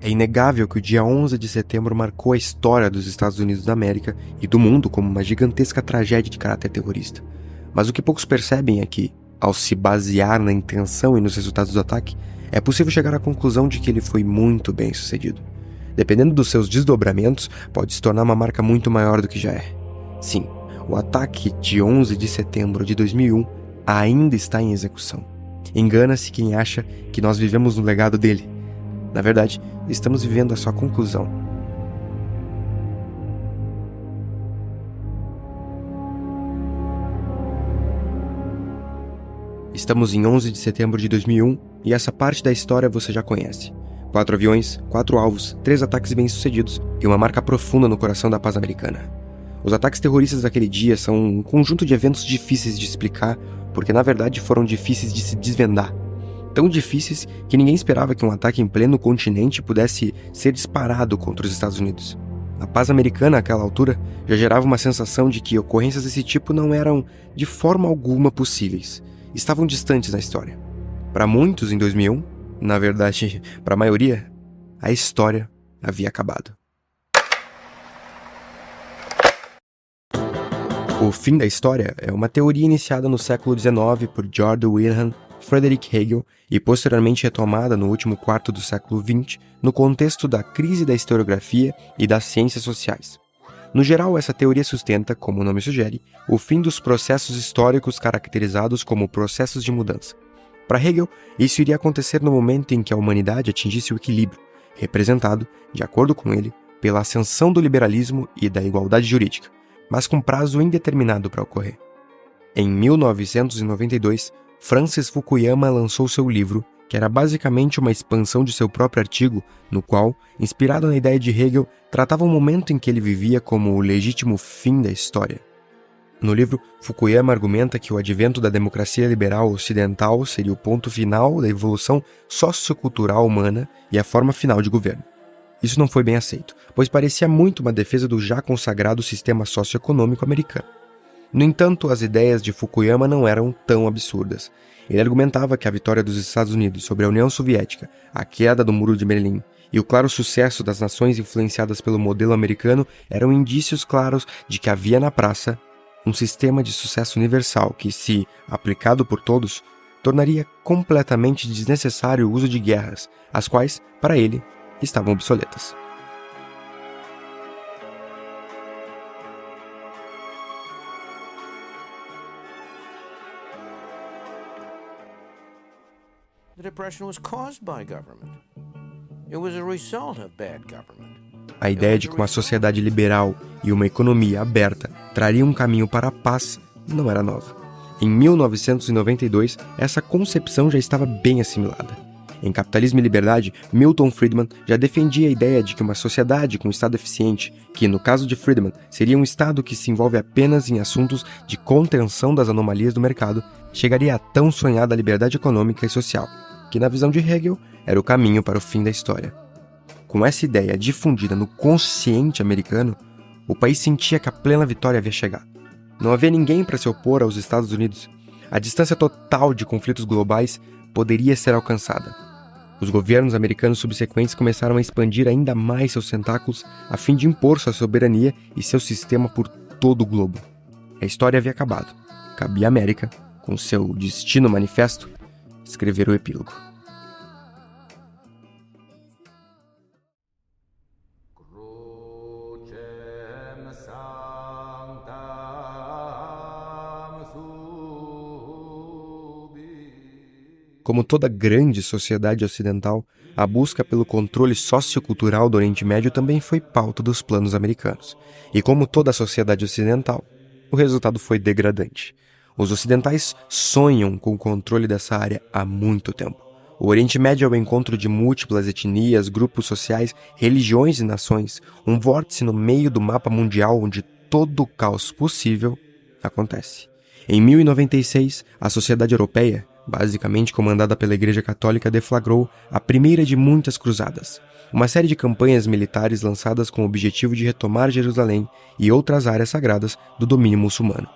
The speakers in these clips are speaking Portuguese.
É inegável que o dia 11 de setembro marcou a história dos Estados Unidos da América e do mundo como uma gigantesca tragédia de caráter terrorista. Mas o que poucos percebem é que, ao se basear na intenção e nos resultados do ataque, é possível chegar à conclusão de que ele foi muito bem sucedido. Dependendo dos seus desdobramentos, pode se tornar uma marca muito maior do que já é. Sim, o ataque de 11 de setembro de 2001 ainda está em execução. Engana-se quem acha que nós vivemos no legado dele. Na verdade, estamos vivendo a sua conclusão. Estamos em 11 de setembro de 2001 e essa parte da história você já conhece. 4 aviões, 4 alvos, 3 ataques bem-sucedidos e uma marca profunda no coração da paz americana. Os ataques terroristas daquele dia são um conjunto de eventos difíceis de explicar, porque na verdade foram difíceis de se desvendar. Tão difíceis que ninguém esperava que um ataque em pleno continente pudesse ser disparado contra os Estados Unidos. A paz americana, àquela altura, já gerava uma sensação de que ocorrências desse tipo não eram, de forma alguma, possíveis. Estavam distantes na história. Para muitos, em 2001, na verdade, para a maioria, a história havia acabado. O fim da história é uma teoria iniciada no século XIX por George Wilhelm Friedrich Hegel e posteriormente retomada no último quarto do século XX no contexto da crise da historiografia e das ciências sociais. No geral, essa teoria sustenta, como o nome sugere, o fim dos processos históricos caracterizados como processos de mudança. Para Hegel, isso iria acontecer no momento em que a humanidade atingisse o equilíbrio, representado, de acordo com ele, pela ascensão do liberalismo e da igualdade jurídica, mas com prazo indeterminado para ocorrer. Em 1992, Francis Fukuyama lançou seu livro, que era basicamente uma expansão de seu próprio artigo, no qual, inspirado na ideia de Hegel, tratava o momento em que ele vivia como o legítimo fim da história. No livro, Fukuyama argumenta que o advento da democracia liberal ocidental seria o ponto final da evolução sociocultural humana e a forma final de governo. Isso não foi bem aceito, pois parecia muito uma defesa do já consagrado sistema socioeconômico americano. No entanto, as ideias de Fukuyama não eram tão absurdas. Ele argumentava que a vitória dos Estados Unidos sobre a União Soviética, a queda do Muro de Berlim e o claro sucesso das nações influenciadas pelo modelo americano eram indícios claros de que havia na praça um sistema de sucesso universal que, se aplicado por todos, tornaria completamente desnecessário o uso de guerras, as quais, para ele, estavam obsoletas. The Depression was caused by government. It was a result of bad government. A ideia de que uma sociedade liberal e uma economia aberta trariam um caminho para a paz não era nova. Em 1992, essa concepção já estava bem assimilada. Em Capitalismo e Liberdade, Milton Friedman já defendia a ideia de que uma sociedade com um Estado eficiente, que no caso de Friedman seria um Estado que se envolve apenas em assuntos de contenção das anomalias do mercado, chegaria à tão sonhada liberdade econômica e social, que na visão de Hegel era o caminho para o fim da história. Com essa ideia difundida no consciente americano, o país sentia que a plena vitória havia chegado. Não havia ninguém para se opor aos Estados Unidos. A distância total de conflitos globais poderia ser alcançada. Os governos americanos subsequentes começaram a expandir ainda mais seus tentáculos a fim de impor sua soberania e seu sistema por todo o globo. A história havia acabado. Cabia à América, com seu destino manifesto, escrever o epílogo. Como toda grande sociedade ocidental, a busca pelo controle sociocultural do Oriente Médio também foi pauta dos planos americanos. E como toda a sociedade ocidental, o resultado foi degradante. Os ocidentais sonham com o controle dessa área há muito tempo. O Oriente Médio é o encontro de múltiplas etnias, grupos sociais, religiões e nações, um vórtice no meio do mapa mundial onde todo o caos possível acontece. Em 1096, a sociedade europeia, basicamente comandada pela Igreja Católica, deflagrou a primeira de muitas cruzadas, uma série de campanhas militares lançadas com o objetivo de retomar Jerusalém e outras áreas sagradas do domínio muçulmano.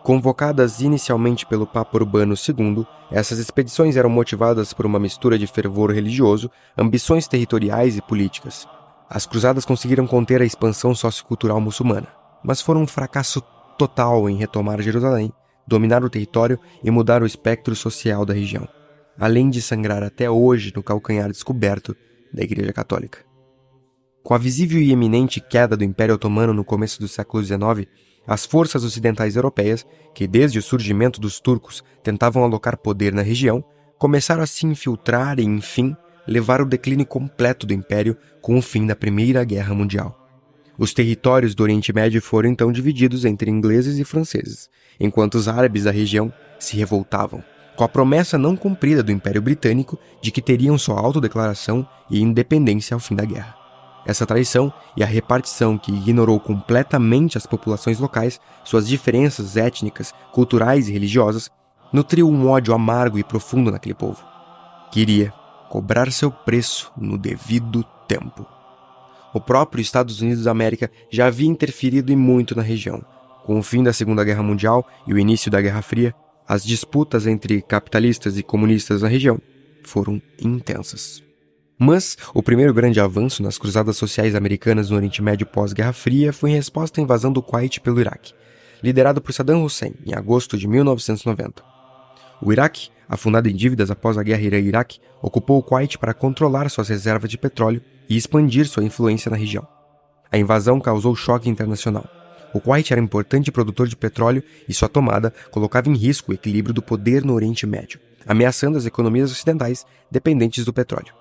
Convocadas inicialmente pelo Papa Urbano II, essas expedições eram motivadas por uma mistura de fervor religioso, ambições territoriais e políticas. As cruzadas conseguiram conter a expansão sociocultural muçulmana, mas foram um fracasso total em retomar Jerusalém, dominar o território e mudar o espectro social da região, além de sangrar até hoje no calcanhar descoberto da Igreja Católica. Com a visível e eminente queda do Império Otomano no começo do século XIX, as forças ocidentais europeias, que desde o surgimento dos turcos tentavam alocar poder na região, começaram a se infiltrar e, enfim, levar o declínio completo do Império com o fim da Primeira Guerra Mundial. Os territórios do Oriente Médio foram então divididos entre ingleses e franceses, enquanto os árabes da região se revoltavam, com a promessa não cumprida do Império Britânico de que teriam sua autodeclaração e independência ao fim da guerra. Essa traição e a repartição que ignorou completamente as populações locais, suas diferenças étnicas, culturais e religiosas, nutriu um ódio amargo e profundo naquele povo. Queria cobrar seu preço no devido tempo. O próprio Estados Unidos da América já havia interferido e muito na região. Com o fim da Segunda Guerra Mundial e o início da Guerra Fria, as disputas entre capitalistas e comunistas na região foram intensas. Mas o primeiro grande avanço nas cruzadas sociais americanas no Oriente Médio pós-Guerra Fria foi em resposta à invasão do Kuwait pelo Iraque, liderado por Saddam Hussein em agosto de 1990. O Iraque, afundado em dívidas após a guerra Irã-Iraque, ocupou o Kuwait para controlar suas reservas de petróleo e expandir sua influência na região. A invasão causou choque internacional. O Kuwait era importante produtor de petróleo e sua tomada colocava em risco o equilíbrio do poder no Oriente Médio, ameaçando as economias ocidentais dependentes do petróleo.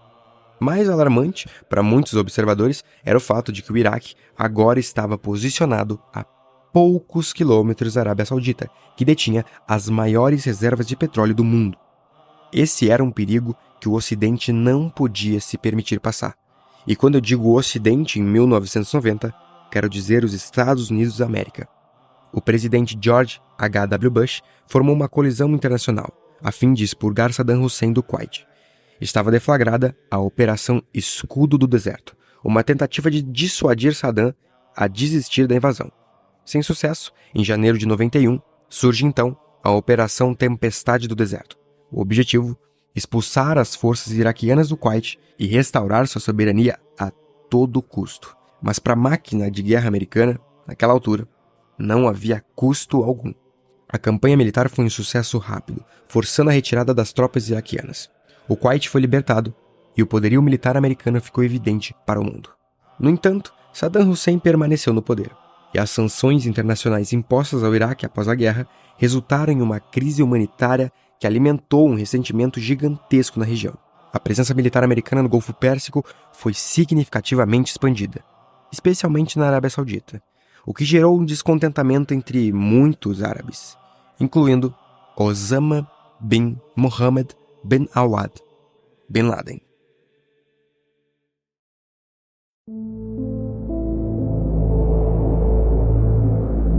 Mais alarmante, para muitos observadores, era o fato de que o Iraque agora estava posicionado a poucos quilômetros da Arábia Saudita, que detinha as maiores reservas de petróleo do mundo. Esse era um perigo que o Ocidente não podia se permitir passar. E quando eu digo Ocidente em 1990, quero dizer os Estados Unidos da América. O presidente George H.W. Bush formou uma coalizão internacional, a fim de expurgar Saddam Hussein do Kuwait. Estava deflagrada a Operação Escudo do Deserto, uma tentativa de dissuadir Saddam a desistir da invasão. Sem sucesso, em janeiro de 91, surge então a Operação Tempestade do Deserto. O objetivo: expulsar as forças iraquianas do Kuwait e restaurar sua soberania a todo custo. Mas para a máquina de guerra americana, naquela altura, não havia custo algum. A campanha militar foi um sucesso rápido, forçando a retirada das tropas iraquianas. O Kuwait foi libertado e o poderio militar americano ficou evidente para o mundo. No entanto, Saddam Hussein permaneceu no poder, e as sanções internacionais impostas ao Iraque após a guerra resultaram em uma crise humanitária que alimentou um ressentimento gigantesco na região. A presença militar americana no Golfo Pérsico foi significativamente expandida, especialmente na Arábia Saudita, o que gerou um descontentamento entre muitos árabes, incluindo Osama bin Mohammed bin Awad bin Laden.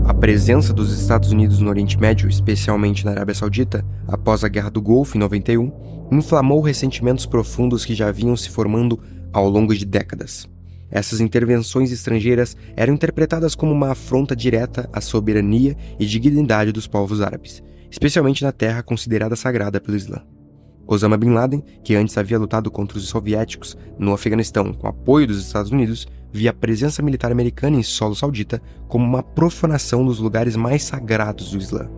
A presença dos Estados Unidos no Oriente Médio, especialmente na Arábia Saudita, após a Guerra do Golfo em 91, inflamou ressentimentos profundos que já vinham se formando ao longo de décadas. Essas intervenções estrangeiras eram interpretadas como uma afronta direta à soberania e dignidade dos povos árabes, especialmente na terra considerada sagrada pelo Islã. Osama bin Laden, que antes havia lutado contra os soviéticos no Afeganistão com apoio dos Estados Unidos, via a presença militar americana em solo saudita como uma profanação dos lugares mais sagrados do Islã.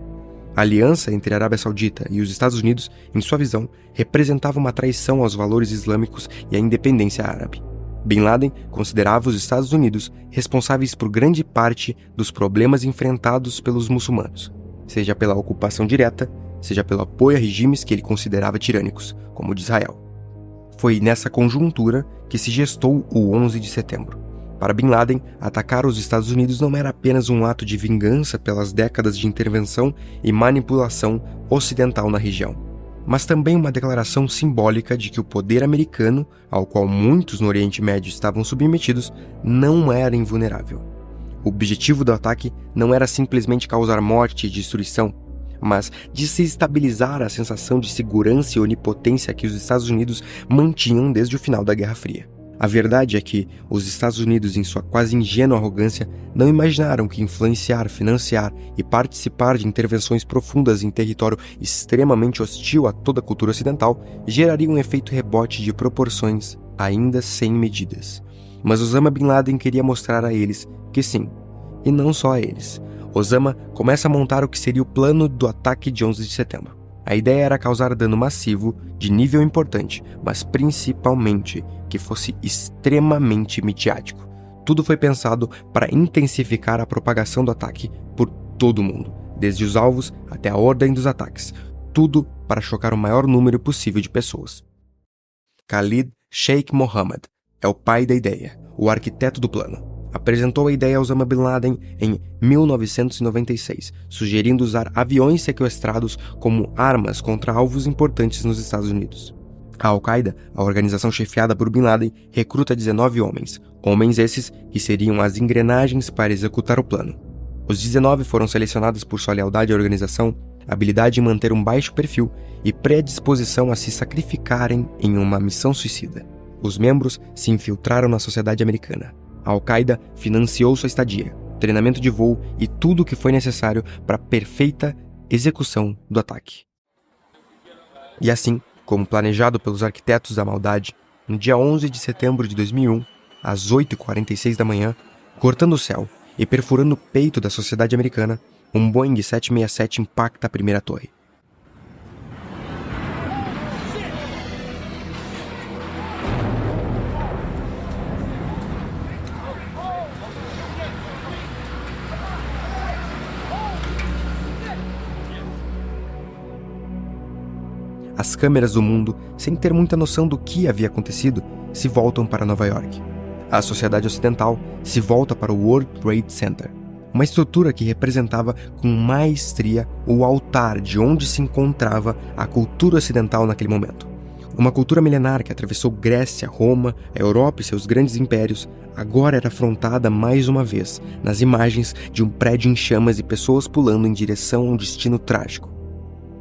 A aliança entre a Arábia Saudita e os Estados Unidos, em sua visão, representava uma traição aos valores islâmicos e à independência árabe. Bin Laden considerava os Estados Unidos responsáveis por grande parte dos problemas enfrentados pelos muçulmanos, seja pela ocupação direta, seja pelo apoio a regimes que ele considerava tirânicos, como o de Israel. Foi nessa conjuntura que se gestou o 11 de setembro. Para Bin Laden, atacar os Estados Unidos não era apenas um ato de vingança pelas décadas de intervenção e manipulação ocidental na região, mas também uma declaração simbólica de que o poder americano, ao qual muitos no Oriente Médio estavam submetidos, não era invulnerável. O objetivo do ataque não era simplesmente causar morte e destruição, mas desestabilizar a sensação de segurança e onipotência que os Estados Unidos mantinham desde o final da Guerra Fria. A verdade é que os Estados Unidos, em sua quase ingênua arrogância, não imaginaram que influenciar, financiar e participar de intervenções profundas em território extremamente hostil a toda a cultura ocidental geraria um efeito rebote de proporções ainda sem medidas. Mas Osama Bin Laden queria mostrar a eles que sim, e não só a eles. Osama começa a montar o que seria o plano do ataque de 11 de setembro. A ideia era causar dano massivo, de nível importante, mas principalmente que fosse extremamente midiático. Tudo foi pensado para intensificar a propagação do ataque por todo o mundo, desde os alvos até a ordem dos ataques. Tudo para chocar o maior número possível de pessoas. Khalid Sheikh Mohammed é o pai da ideia, o arquiteto do plano. Apresentou a ideia a Osama Bin Laden em 1996, sugerindo usar aviões sequestrados como armas contra alvos importantes nos Estados Unidos. A Al-Qaeda, a organização chefiada por Bin Laden, recruta 19 homens. Homens esses que seriam as engrenagens para executar o plano. Os 19 foram selecionados por sua lealdade à organização, habilidade em manter um baixo perfil e predisposição a se sacrificarem em uma missão suicida. Os membros se infiltraram na sociedade americana. A Al-Qaeda financiou sua estadia, treinamento de voo e tudo o que foi necessário para a perfeita execução do ataque. E assim, como planejado pelos arquitetos da maldade, no dia 11 de setembro de 2001, às 8h46 da manhã, cortando o céu e perfurando o peito da sociedade americana, um Boeing 767 impacta a primeira torre. As câmeras do mundo, sem ter muita noção do que havia acontecido, se voltam para Nova York. A sociedade ocidental se volta para o World Trade Center, uma estrutura que representava com maestria o altar de onde se encontrava a cultura ocidental naquele momento. Uma cultura milenar que atravessou Grécia, Roma, a Europa e seus grandes impérios, agora era afrontada mais uma vez nas imagens de um prédio em chamas e pessoas pulando em direção a um destino trágico.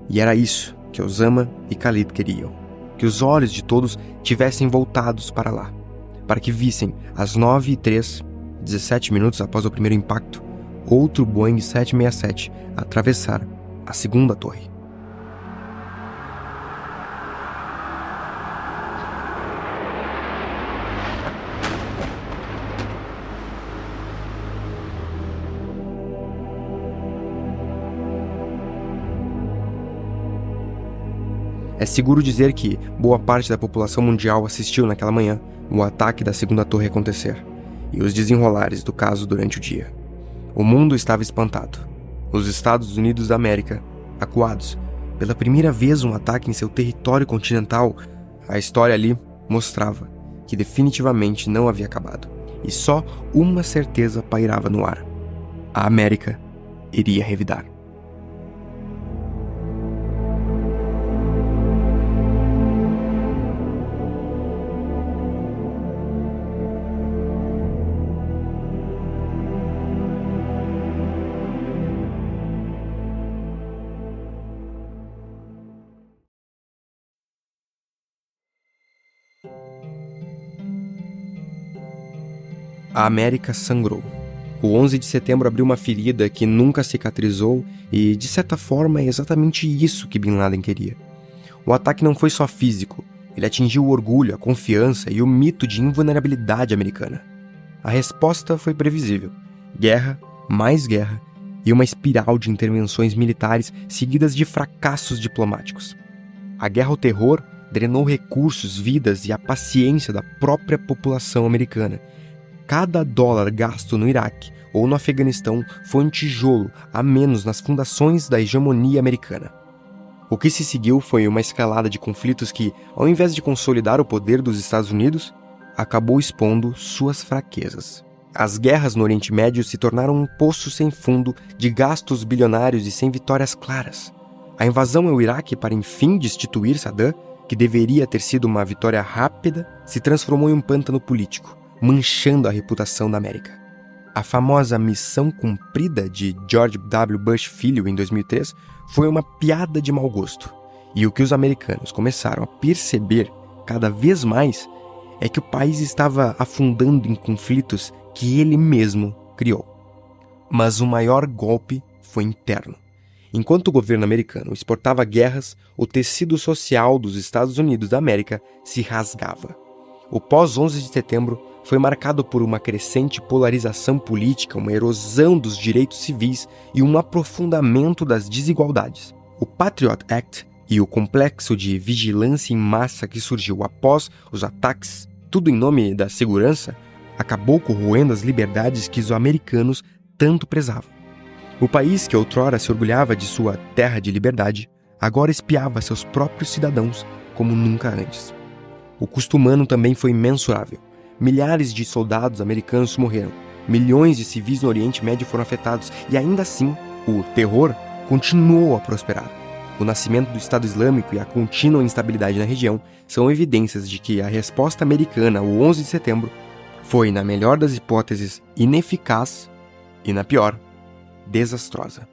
E era isso que Osama e Khalid queriam, que os olhos de todos tivessem voltados para lá, para que vissem, às 9h03, 17 minutos após o primeiro impacto, outro Boeing 767 atravessar a segunda torre. É seguro dizer que boa parte da população mundial assistiu naquela manhã o ataque da segunda torre acontecer e os desenrolares do caso durante o dia. O mundo estava espantado. Os Estados Unidos da América, acuados. Pela primeira vez um ataque em seu território continental, a história ali mostrava que definitivamente não havia acabado. E só uma certeza pairava no ar. A América iria revidar. A América sangrou. O 11 de setembro abriu uma ferida que nunca cicatrizou e, de certa forma, é exatamente isso que Bin Laden queria. O ataque não foi só físico, ele atingiu o orgulho, a confiança e o mito de invulnerabilidade americana. A resposta foi previsível: guerra, mais guerra e uma espiral de intervenções militares seguidas de fracassos diplomáticos. A guerra ao terror drenou recursos, vidas e a paciência da própria população americana. Cada dólar gasto no Iraque ou no Afeganistão foi um tijolo a menos nas fundações da hegemonia americana. O que se seguiu foi uma escalada de conflitos que, ao invés de consolidar o poder dos Estados Unidos, acabou expondo suas fraquezas. As guerras no Oriente Médio se tornaram um poço sem fundo de gastos bilionários e sem vitórias claras. A invasão ao Iraque para enfim destituir Saddam, que deveria ter sido uma vitória rápida, se transformou em um pântano político, manchando a reputação da América. A famosa missão cumprida de George W. Bush Filho em 2003 foi uma piada de mau gosto. E o que os americanos começaram a perceber cada vez mais é que o país estava afundando em conflitos que ele mesmo criou. Mas o maior golpe foi interno. Enquanto o governo americano exportava guerras, o tecido social dos Estados Unidos da América se rasgava. O pós-11 de setembro foi marcado por uma crescente polarização política, uma erosão dos direitos civis e um aprofundamento das desigualdades. O Patriot Act e o complexo de vigilância em massa que surgiu após os ataques, tudo em nome da segurança, acabou corroendo as liberdades que os americanos tanto prezavam. O país que outrora se orgulhava de sua terra de liberdade, agora espiava seus próprios cidadãos como nunca antes. O custo humano também foi imensurável. Milhares de soldados americanos morreram, milhões de civis no Oriente Médio foram afetados e ainda assim, o terror continuou a prosperar. O nascimento do Estado Islâmico e a contínua instabilidade na região são evidências de que a resposta americana ao 11 de setembro foi, na melhor das hipóteses, ineficaz e, na pior, desastrosa.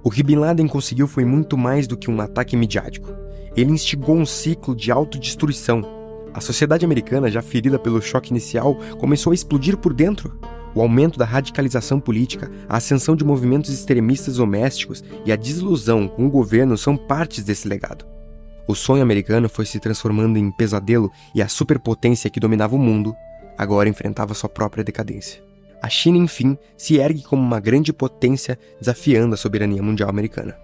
O que Bin Laden conseguiu foi muito mais do que um ataque midiático. Ele instigou um ciclo de autodestruição. A sociedade americana, já ferida pelo choque inicial, começou a explodir por dentro. O aumento da radicalização política, a ascensão de movimentos extremistas domésticos e a desilusão com o governo são partes desse legado. O sonho americano foi se transformando em pesadelo e a superpotência que dominava o mundo agora enfrentava sua própria decadência. A China, enfim, se ergue como uma grande potência desafiando a soberania mundial americana.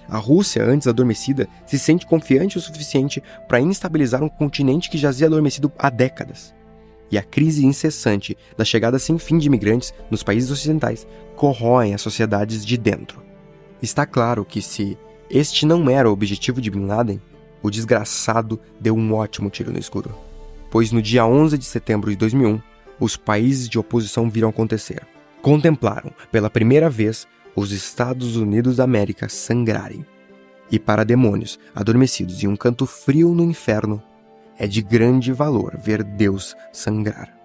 A Rússia, antes adormecida, se sente confiante o suficiente para instabilizar um continente que jazia adormecido há décadas. E a crise incessante da chegada sem fim de imigrantes nos países ocidentais corroem as sociedades de dentro. Está claro que se este não era o objetivo de Bin Laden, o desgraçado deu um ótimo tiro no escuro. Pois no dia 11 de setembro de 2001, os países de oposição viram acontecer. Contemplaram, pela primeira vez, os Estados Unidos da América sangrarem. E para demônios adormecidos em um canto frio no inferno, é de grande valor ver Deus sangrar.